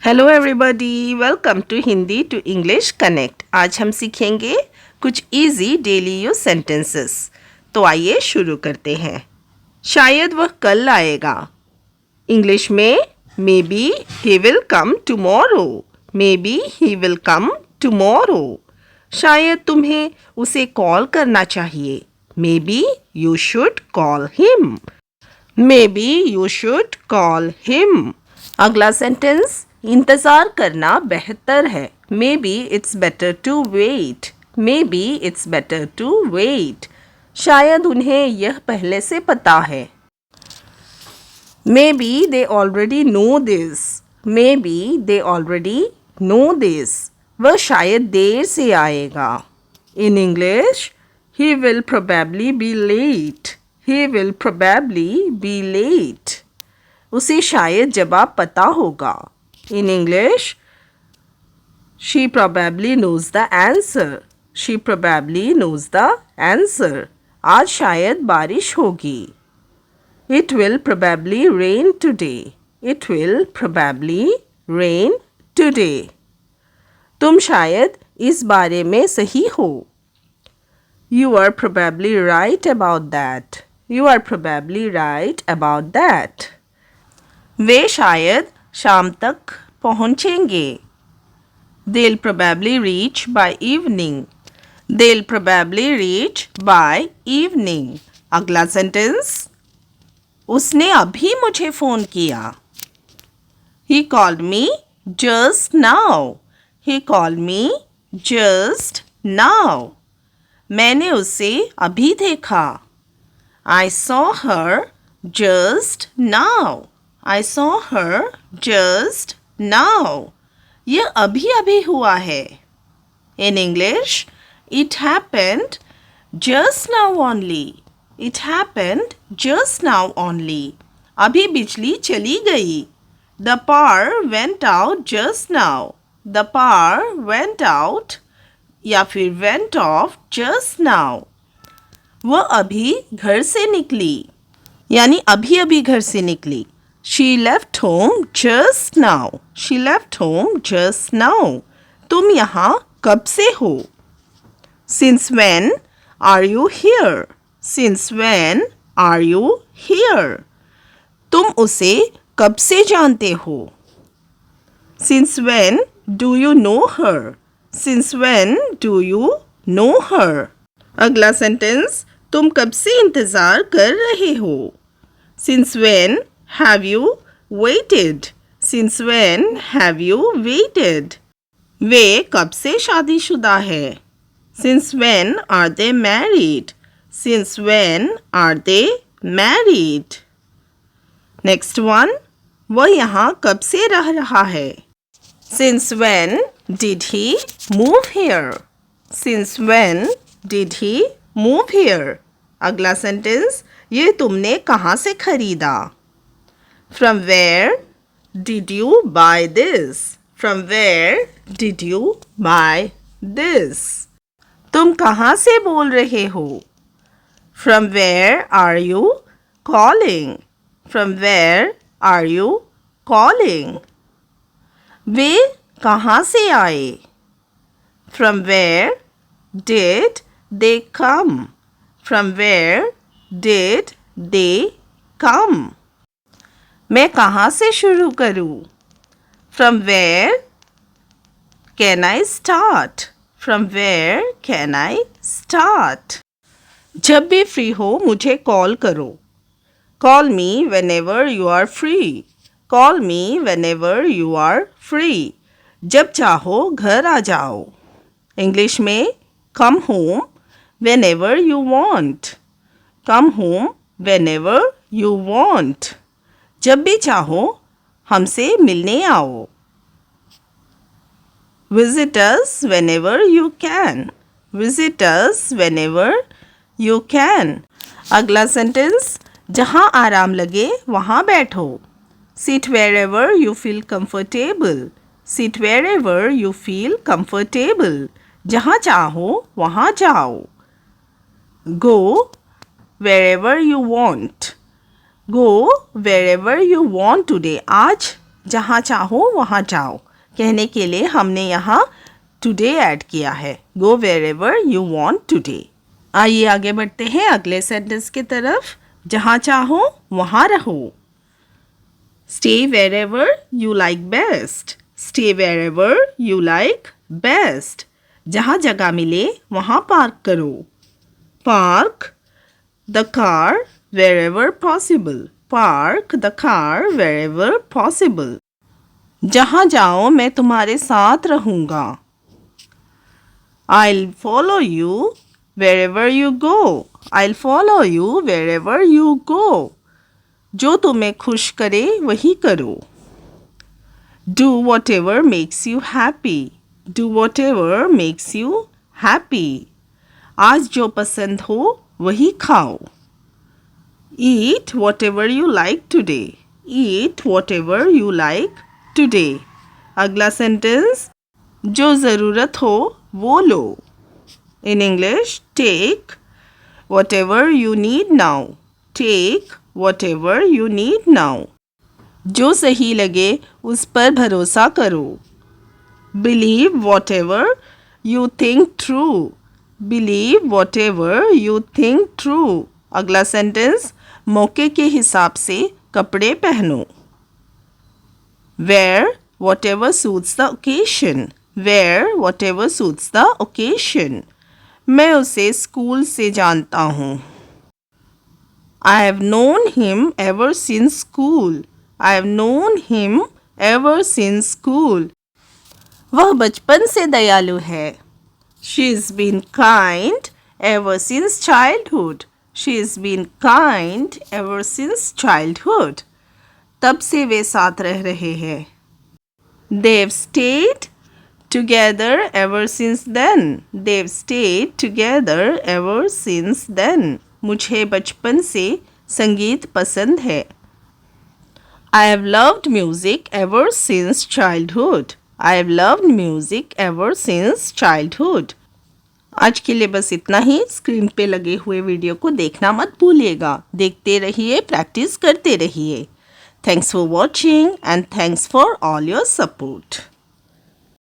Hello everybody, welcome to Hindi to English connect. आज हम सीखेंगे कुछ इजी डेली यूज सेंटेंसेस। तो आइए शुरू करते हैं। शायद वह कल आएगा। इंग्लिश में maybe he will come tomorrow. Maybe he will come tomorrow. शायद तुम्हें उसे कॉल करना चाहिए। Maybe you should call him. Maybe you should call him. अगला सेंटेंस, इंतज़ार करना बेहतर है। Maybe it's better to wait. Maybe it's better to wait. शायद उन्हें यह पहले से पता है। Maybe they already know this. Maybe they already know this. वह शायद देर से आएगा। In English, he will probably be late. He will probably be late. उसे शायद जवाब पता होगा। In English, she probably knows the answer. She probably knows the answer. आज शायद बारिश होगी. It will probably rain today. It will probably rain today. तुम शायद इस बारे में सही हो. You are probably right about that. You are probably right about that. वे शायद शाम तक पहुंचेंगे. They'll probably reach by evening. They'll probably reach by evening. अगला सेंटेंस, उसने अभी मुझे फ़ोन किया. He called me just now. He called me just now. मैंने उसे अभी देखा. I saw her just now. I saw her just now. यह अभी अभी हुआ है. In English, it happened just now only. It happened just now only. अभी बिजली चली गई. The power went out just now. The power went out या फिर went off just now. वह अभी घर से निकली. यानी अभी अभी घर से निकली. She left home just now. She left home just now. तुम यहाँ कब से हो? Since when are you here? Since when are you here? तुम उसे कब से जानते हो? Since when do you know her? Since when do you know her? अगला सेंटेंस, तुम कब से इंतज़ार कर रहे हो? Since when have you waited? Since when have you waited? वे कब से शादीशुदा है? Since when are they married? Since when are they married? Next one, वह यहाँ कब से रह रहा है? Since when did he move here? Since when did he move here? अगला सेंटेंस, ये तुमने कहाँ से खरीदा? From where did you buy this? From where did you buy this? तुम कहाँ से बोल रहे हो? From where are you calling? From where are you calling? वे कहाँ से आए? From where did they come? From where did they come? मैं कहाँ से शुरू करूँ? From where can I start? From where can I start? जब भी फ्री हो मुझे कॉल करो. Call me whenever you are free. Call me whenever you are free. जब चाहो घर आ जाओ. इंग्लिश में come home whenever you want. Come home whenever you want. जब भी चाहो हमसे मिलने आओ. Visit us whenever you can. Visit us whenever you can. अगला सेंटेंस, जहाँ आराम लगे वहाँ बैठो. Sit wherever you feel comfortable. Sit wherever you feel comfortable. जहाँ चाहो वहाँ जाओ. Go wherever you want. Go wherever you want today. आज जहाँ चाहो वहाँ जाओ कहने के लिए हमने यहाँ टुडे ऐड किया है. Go wherever you want today. आइए आगे बढ़ते हैं अगले सेंटेंस की तरफ. जहाँ चाहो वहाँ रहो. Stay wherever you like best. Stay wherever you like best. जहाँ जगह मिले वहाँ पार्क करो. Park the car wherever possible. Park the car wherever possible. जहाँ जाओ मैं तुम्हारे साथ रहूँगा. I'll follow you wherever you go. I'll follow you wherever you go. जो तुम्हें खुश करे वही करो. Do whatever makes you happy. Do whatever makes you happy. आज जो पसंद हो वही खाओ. Eat whatever you like today. Eat whatever you like today. अगला सेंटेंस. जो ज़रूरत हो वो लो. In English, take whatever you need now. Take whatever you need now. जो सही लगे उस पर भरोसा करो. Believe whatever you think true. Believe whatever you think true. अगला सेंटेंस. मौके के हिसाब से कपड़े पहनो. Wear whatever suits the occasion. Wear whatever suits the occasion. मैं उसे स्कूल से जानता हूँ. I have known him ever since school. I have known him ever since school. वह बचपन से दयालु है. She's been kind ever since childhood. She's been kind ever since childhood. तब से वे साथ रह रहे हैं. They've stayed together ever since then. They've stayed together ever since then. मुझे बचपन से संगीत पसंद है. I have loved music ever since childhood. I have loved music ever since childhood. आज के लिए बस इतना ही. स्क्रीन पे लगे हुए वीडियो को देखना मत भूलिएगा. देखते रहिए, प्रैक्टिस करते रहिए. Thanks for watching and thanks for all your support.